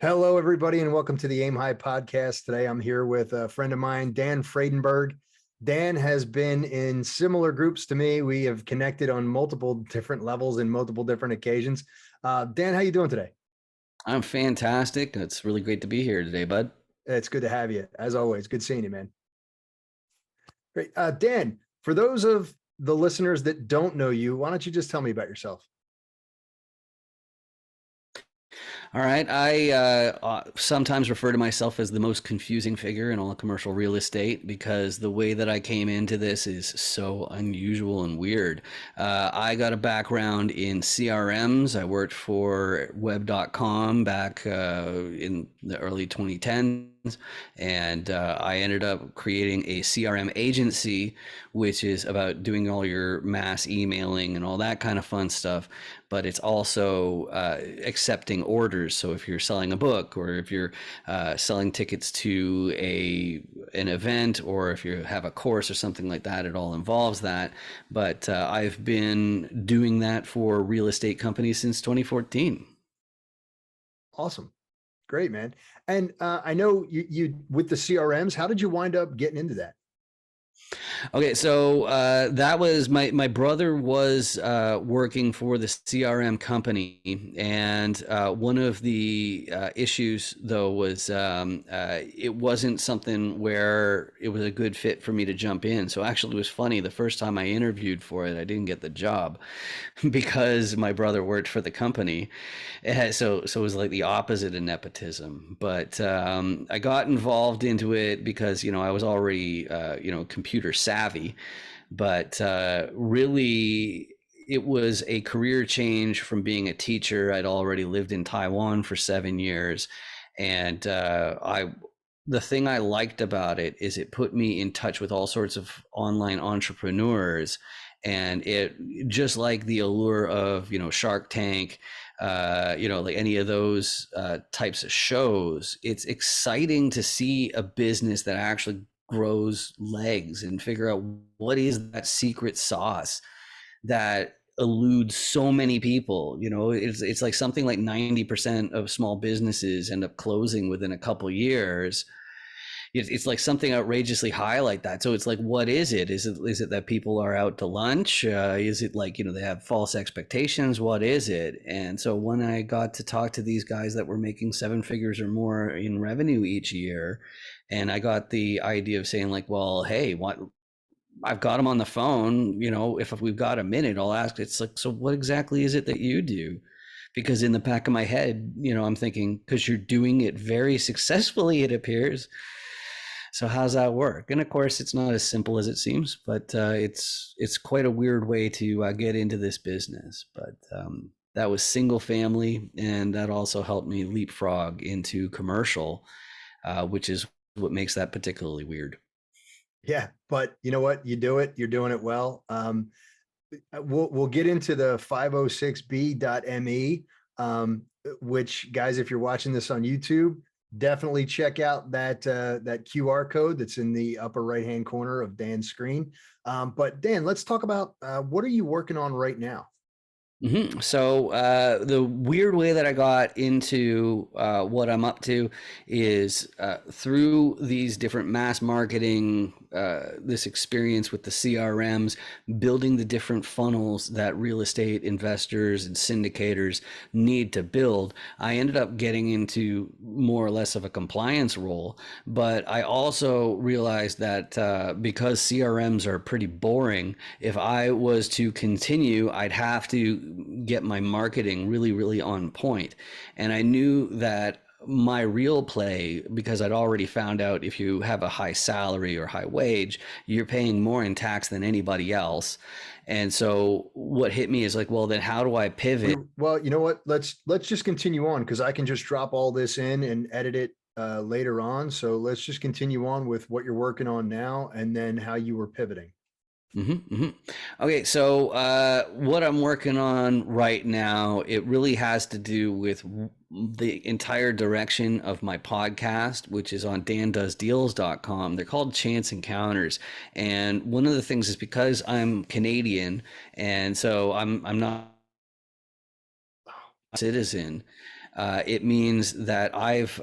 Hello, everybody, and welcome to the Aim High podcast. Today, I'm here with a friend of mine, Dan Fradenburg. Dan has been in similar groups to me. We have connected on multiple different levels and multiple different occasions. Dan, how you doing today? I'm fantastic. It's really great to be here today, bud. It's good to have you, as always. Good seeing you, man. Great. Dan, for those of the listeners that don't know you, why don't you just tell me about yourself? All right. I sometimes refer to myself as the most confusing figure in all commercial real estate because the way that I came into this is so unusual and weird. I got a background in CRMs. I worked for web.com back in the early 2010s, and I ended up creating a CRM agency, which is about doing all your mass emailing and all that kind of fun stuff, but it's also accepting orders. So if you're selling a book, or if you're selling tickets to an event, or if you have a course or something like that, it all involves that. But I've been doing that for real estate companies since 2014. Awesome. Great, man. And I know you with the CRMs, how did you wind up getting into that? Okay, so that was my brother was working for the CRM company, and one of the issues though was it wasn't something where it was a good fit for me to jump in. So actually, it was funny. The first time I interviewed for it, I didn't get the job because my brother worked for the company. So it was like the opposite of nepotism. But I got involved into it because I was already computer savvy, but really it was a career change from being a teacher. I'd already lived in Taiwan for 7 years, and the thing I liked about it is it put me in touch with all sorts of online entrepreneurs, and it, just like the allure of Shark Tank, like any of those types of shows, it's exciting to see a business that actually grows legs and figure out what is that secret sauce that eludes so many people. It's like something like 90% of small businesses end up closing within a couple years. It's like something outrageously high like that. So it's like, what is it? Is it that people are out to lunch? Is it like, they have false expectations? What is it? And so when I got to talk to these guys that were making seven figures or more in revenue each year, and I got the idea of saying like, well, hey, what, I've got them on the phone, if we've got a minute, I'll ask. It's like, so what exactly is it that you do? Because in the back of my head, I'm thinking, because you're doing it very successfully, it appears. So how's that work? And of course, it's not as simple as it seems, but it's quite a weird way to get into this business. But that was single family, and that also helped me leapfrog into commercial, which is what makes that particularly weird. Yeah, but you know what? You do it. You're doing it well. We'll get into the 506b.me, which, guys, if you're watching this on YouTube, definitely check out that QR code that's in the upper right hand corner of Dan's screen. But Dan, let's talk about what are you working on right now? So the weird way that I got into what I'm up to is through these different mass marketing, this experience with the CRMs, building the different funnels that real estate investors and syndicators need to build. I ended up getting into more or less of a compliance role, but I also realized that because CRMs are pretty boring, if I was to continue, I'd have to get my marketing really, really on point. And I knew that my real play, because I'd already found out if you have a high salary or high wage, you're paying more in tax than anybody else. And so what hit me is like, well, then how do I pivot? Well, you know what? Let's just continue on because I can just drop all this in and edit it later on. So let's just continue on with what you're working on now and then how you were pivoting. Okay, so what I'm working on right now, it really has to do with the entire direction of my podcast, which is on dandoesdeals.com. They're called Chance Encounters. And one of the things is because I'm Canadian, and so I'm not a citizen. It means that I've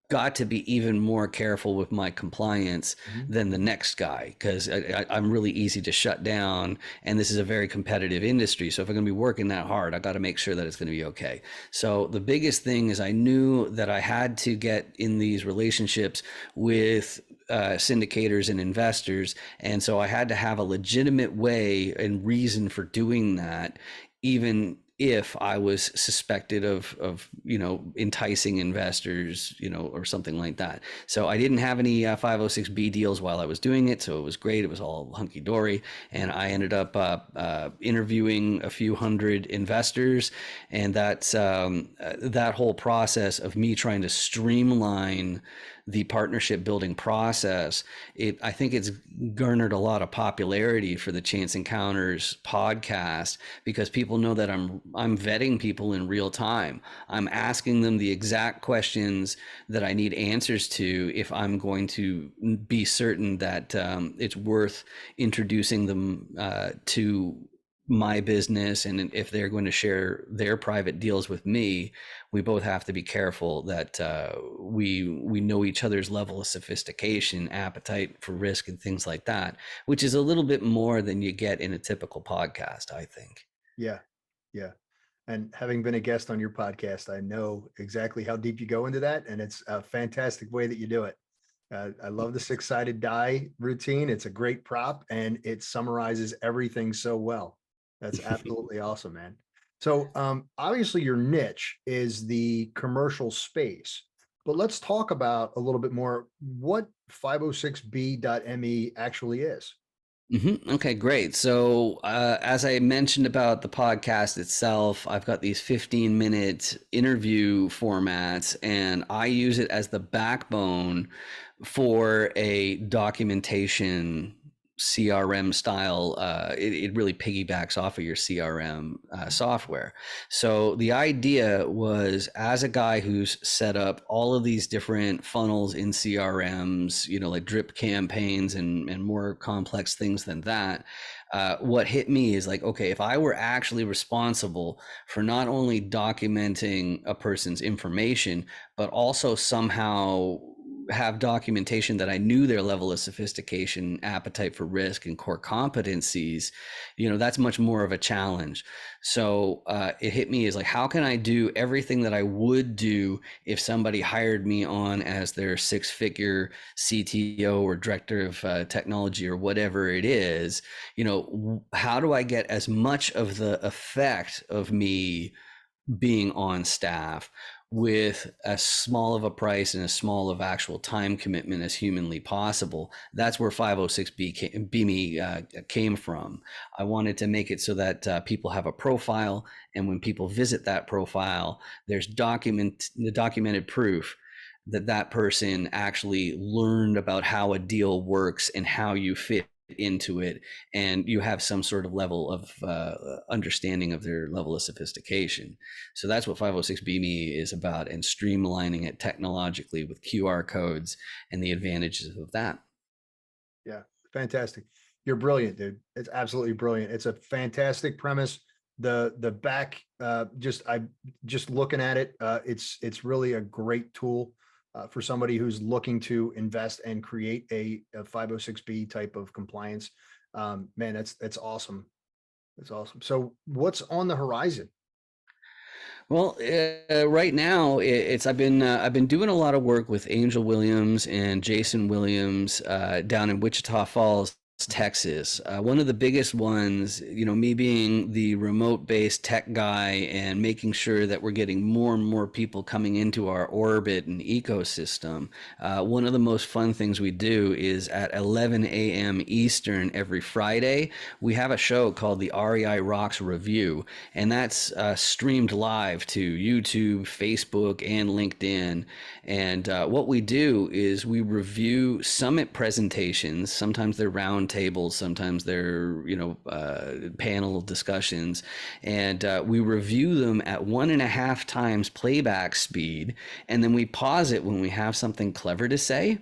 got to be even more careful with my compliance Mhm. than the next guy, because I'm really easy to shut down, and this is a very competitive industry. So if I'm going to be working that hard, I got to make sure that it's going to be okay. So the biggest thing is I knew that I had to get in these relationships with syndicators and investors, and so I had to have a legitimate way and reason for doing that, even if I was suspected of enticing investors, or something like that. So I didn't have any 506B deals while I was doing it, so it was great. It was all hunky dory, and I ended up interviewing a few hundred investors, and that whole process of me trying to streamline the partnership building process, I think it's garnered a lot of popularity for the Chance Encounters podcast, because people know that I'm vetting people in real time. I'm asking them the exact questions that I need answers to if I'm going to be certain that it's worth introducing them to my business. And if they're going to share their private deals with me, we both have to be careful that we know each other's level of sophistication, appetite for risk, and things like that, which is a little bit more than you get in a typical podcast, I think. Yeah. Yeah. And having been a guest on your podcast, I know exactly how deep you go into that. And it's a fantastic way that you do it. I love the six-sided die routine. It's a great prop and it summarizes everything so well. That's absolutely awesome, man. So obviously your niche is the commercial space, but let's talk about a little bit more what 506B.me actually is. Okay, great. So, as I mentioned about the podcast itself, I've got these 15-minute interview formats, and I use it as the backbone for a documentation CRM style. It really piggybacks off of your CRM software. So the idea was, as a guy who's set up all of these different funnels in CRMs, like drip campaigns and more complex things than that, what hit me is like, okay, if I were actually responsible for not only documenting a person's information, but also somehow have documentation that I knew their level of sophistication, appetite for risk, and core competencies, that's much more of a challenge. So it hit me as like, how can I do everything that I would do if somebody hired me on as their six-figure CTO or director of technology or whatever it is? How do I get as much of the effect of me being on staff with as small of a price and as small of actual time commitment as humanly possible? That's where 506B came from. I wanted to make it so that people have a profile, and when people visit that profile, there's the documented proof that that person actually learned about how a deal works and how you fit into it, and you have some sort of level of understanding of their level of sophistication. So that's what 506BME is about, and streamlining it technologically with QR codes and the advantages of that. Yeah, fantastic. You're brilliant, dude. It's absolutely brilliant. It's a fantastic premise. The back, just looking at it, it's really a great tool for somebody who's looking to invest and create a 506B type of compliance. Man, that's awesome. That's awesome. So what's on the horizon? Well, right now I've been doing a lot of work with Angel Williams and Jason Williams down in Wichita Falls, Texas. One of the biggest ones, me being the remote-based tech guy and making sure that we're getting more and more people coming into our orbit and ecosystem. One of the most fun things we do is at 11 a.m. Eastern every Friday, we have a show called the REI Rocks Review, and that's streamed live to YouTube, Facebook, and LinkedIn. And what we do is we review summit presentations. Sometimes they're round tables, sometimes they're panel discussions, and we review them at 1.5 times playback speed, and then we pause it when we have something clever to say.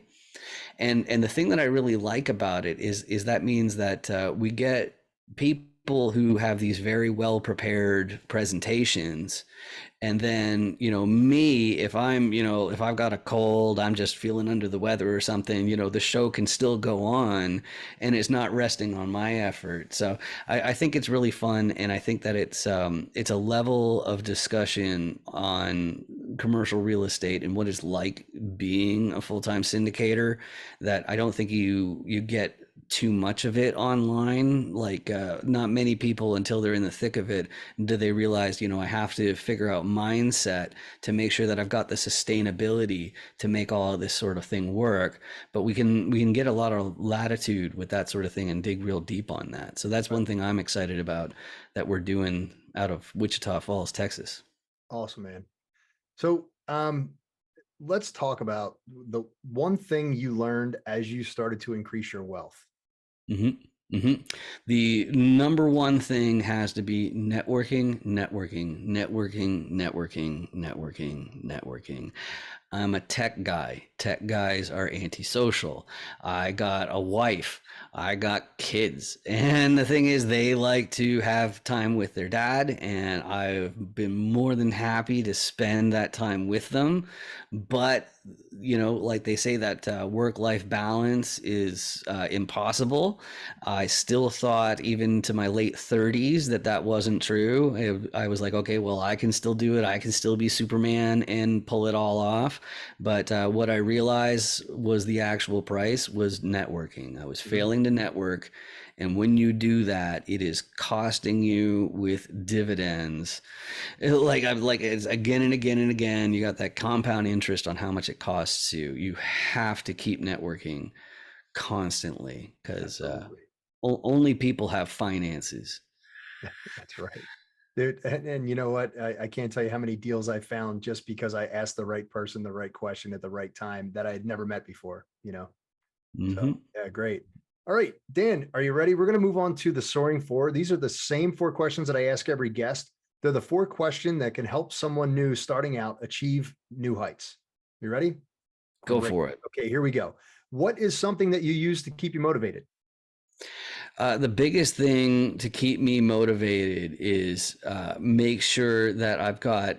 And the thing that I really like about it is that means that we get people people who have these very well prepared presentations, and then, me, if if I've got a cold, I'm just feeling under the weather or something, the show can still go on and it's not resting on my effort. So I think it's really fun. And I think that it's a level of discussion on commercial real estate and what it's like being a full-time syndicator that I don't think you get too much of it online. Like, not many people, until they're in the thick of it, do they realize, I have to figure out mindset to make sure that I've got the sustainability to make all of this sort of thing work. But we can get a lot of latitude with that sort of thing and dig real deep on that. So that's one thing I'm excited about that we're doing out of Wichita Falls, Texas. Awesome, man. So, let's talk about the one thing you learned as you started to increase your wealth. hmm hmm The number one thing has to be networking, networking, networking, networking, networking, networking. I'm a tech guy. Tech guys are antisocial. I got a wife. I got kids. And the thing is, they like to have time with their dad. And I've been more than happy to spend that time with them. But, like they say, that work-life balance is impossible. I still thought, even to my late 30s, that wasn't true. I was like, okay, well, I can still do it. I can still be Superman and pull it all off. But what I realized was the actual price was networking. I was Mhm. failing to network. And when you do that, it is costing you with dividends. It's again and again and again. You got that compound interest on how much it costs you. You have to keep networking constantly because Absolutely. only people have finances. That's right. Dude, and you know what? I can't tell you how many deals I found just because I asked the right person the right question at the right time that I had never met before. So, hmm yeah, great. All right, Dan, are you ready? We're going to move on to the soaring four. These are the same four questions that I ask every guest. They're the four questions that can help someone new starting out achieve new heights. You ready? Go Great. for it. Okay, here we go. What is something that you use to keep you motivated? The biggest thing to keep me motivated is make sure that I've got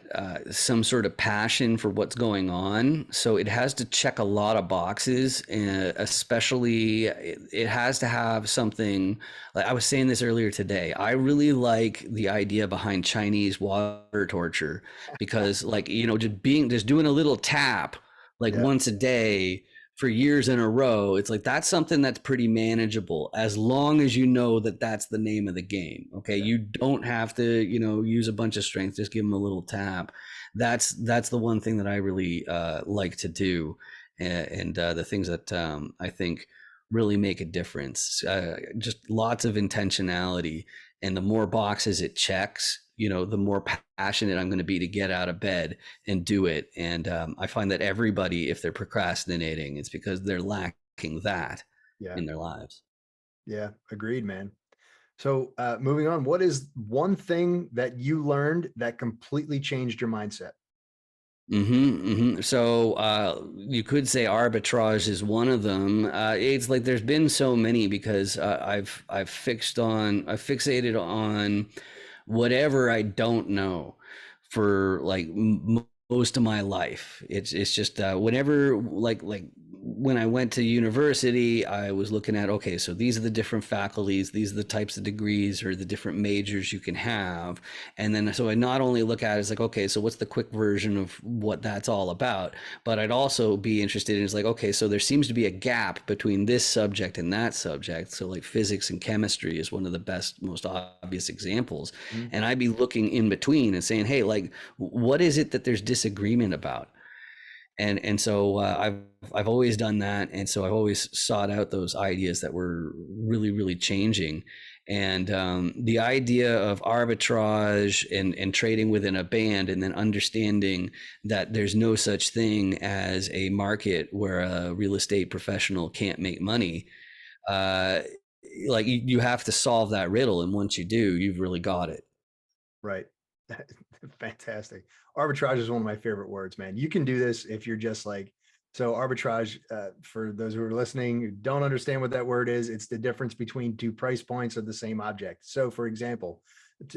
some sort of passion for what's going on. So it has to check a lot of boxes, and especially it has to have something. Like I was saying this earlier today, I really like the idea behind Chinese water torture because, like, just doing a little tap like Yeah, once a day for years in a row, it's like that's something that's pretty manageable as long as you know that that's the name of the game. Okay, yeah, you don't have to, use a bunch of strength. Just give them a little tap. That's the one thing that I really like to do, and the things that I think really make a difference. Just lots of intentionality, and the more boxes it checks, the more passionate I'm going to be to get out of bed and do it. And I find that everybody, if they're procrastinating, it's because they're lacking that yeah, in their lives. yeah. Agreed, man. So, moving on, what is one thing that you learned that completely changed your mindset? So you could say arbitrage is one of them. It's like there's been so many because I've fixated on whatever I don't know for like most of my life. It's just whenever like when I went to university, I was looking at, okay, so these are the different faculties, these are the types of degrees or the different majors you can have. And then so I not only look at it as like, okay, so what's the quick version of what that's all about, but I'd also be interested in is like, okay, so there seems to be a gap between this subject and that subject. So like physics and chemistry is one of the best, most obvious examples. Mhm. And I'd be looking in between and saying, hey, like, what is it that there's disagreement about? And so I've always done that, and so I've always sought out those ideas that were really really changing, and the idea of arbitrage and trading within a band, and then understanding that there's no such thing as a market where a real estate professional can't make money. Uh, like you have to solve that riddle, and once you do, you've really got it. Right. Fantastic. Arbitrage is one of my favorite words, man. You can do this if you're just like So arbitrage, for those who are listening, who don't understand what that word is, it's the difference between two price points of the same object. So for example,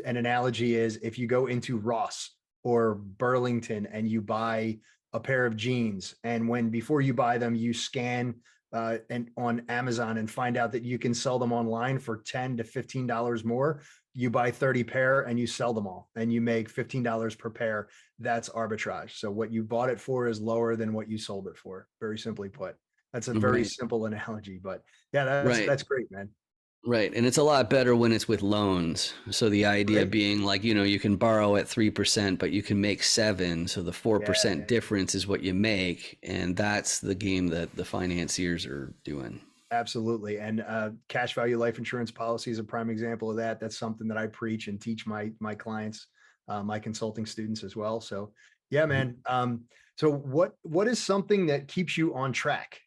an analogy is if you go into Ross or Burlington and you buy a pair of jeans, and when before you buy them, you scan and on Amazon and find out that you can sell them online for $10 to $15 more. You buy 30 pair and you sell them all and you make $15 per pair. That's arbitrage. So what you bought it for is lower than what you sold it for. Very simply put. That's a very Right. simple analogy, but yeah, Right. that's great, man. Right. And it's a lot better when it's with loans. So the idea Great. being like, you can borrow at 3%, but you can make 7. So the Yeah, 4% difference is what you make. And that's the game that the financiers are doing. absolutely. And cash value life insurance policy is a prime example of that. That's something that I preach and teach my clients, my consulting students as well. So yeah, man. So what is something that keeps you on track?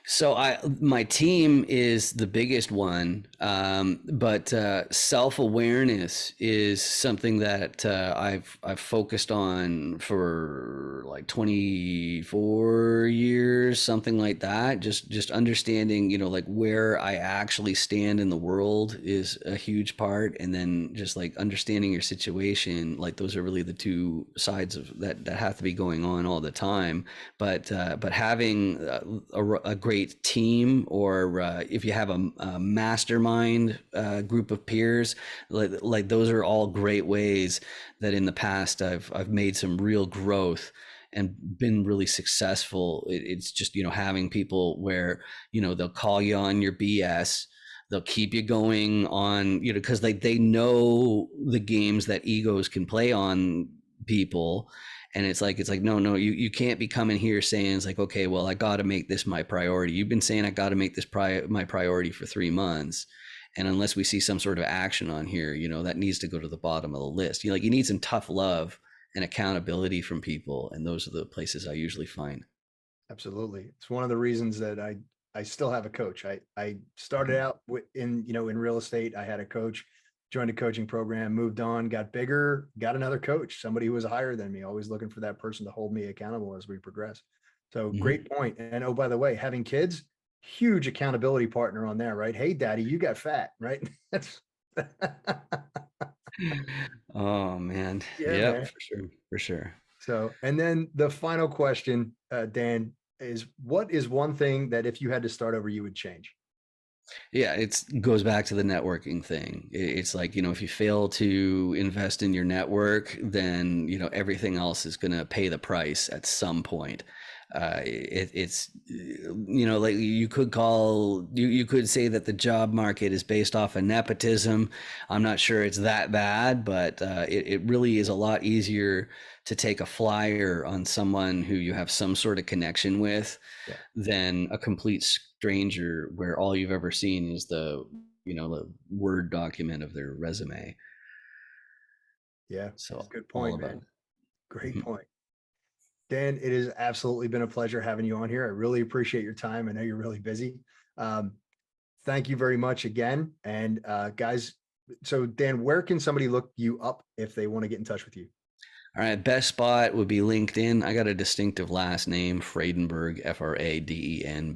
So my team is the biggest one, but self-awareness is something that I've focused on for like 24 years, something like that. Just understanding, like where I actually stand in the world is a huge part, and then just like understanding your situation. Like those are really the two sides of that have to be going on all the time. But having a great team, or if you have a mastermind group of peers, like those are all great ways that in the past I've made some real growth and been really successful. It's just having people where they'll call you on your BS. They'll keep you going on, because they know the games that egos can play on people. And it's like no, you can't be coming here saying it's like, okay, well, I got to make this my priority. You've been saying I got to make this my priority for 3 months, and unless we see some sort of action on here, that needs to go to the bottom of the list. You need some tough love and accountability from people, and those are the places I usually find. Absolutely. It's one of the reasons that I still have a coach. I started Mhm. out in real estate. I had a coach, joined a coaching program, moved on, got bigger, got another coach, somebody who was higher than me, always looking for that person to hold me accountable as we progress. So Mhm. great point. And oh, by the way, having kids, huge accountability partner on there, right? Hey, daddy, you got fat, right? That's Oh man, yeah, yep, man. for sure, for sure. So, and then the final question, Dan, is what is one thing that if you had to start over, you would change? Yeah, it's goes back to the networking thing. It's like, if you fail to invest in your network, then, everything else is going to pay the price at some point. It's, like you could say that the job market is based off of nepotism. I'm not sure it's that bad, but it really is a lot easier to take a flyer on someone who you have some sort of connection with Yeah. than a complete stranger where all you've ever seen is the Word document of their resume. Yeah. So Good all point, about man. it. Great Mhm. point. Dan, it has absolutely been a pleasure having you on here. I really appreciate your time. I know you're really busy. Um, thank you very much again. And guys, so Dan, where can somebody look you up if they want to get in touch with you? All right, best spot would be LinkedIn. I got a distinctive last name, Fradenburgh, Fradenburgh, and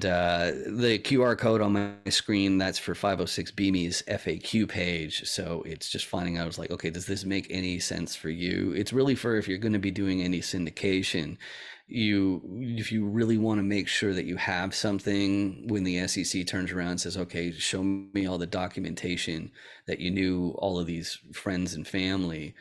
the QR code on my screen, that's for 506 BME's FAQ page. So it's just finding out, it's like, okay, does this make any sense for you? It's really for if you're going to be doing any syndication. If you really want to make sure that you have something when the SEC turns around and says, okay, show me all the documentation that you knew all of these friends and family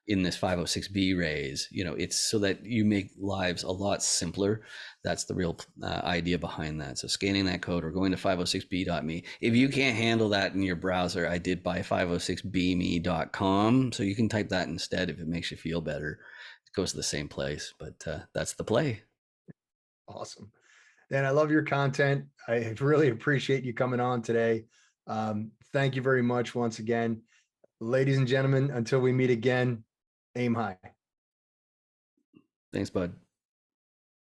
in this 506B raise. It's so that you make lives a lot simpler. That's the real idea behind that. So scanning that code or going to 506b.me. If you can't handle that in your browser, I did buy 506bme.com. So you can type that instead if it makes you feel better. It goes to the same place, but that's the play. Awesome. Dan, I love your content. I really appreciate you coming on today. Thank you very much once again. Ladies and gentlemen, until we meet again, aim high. Thanks, bud.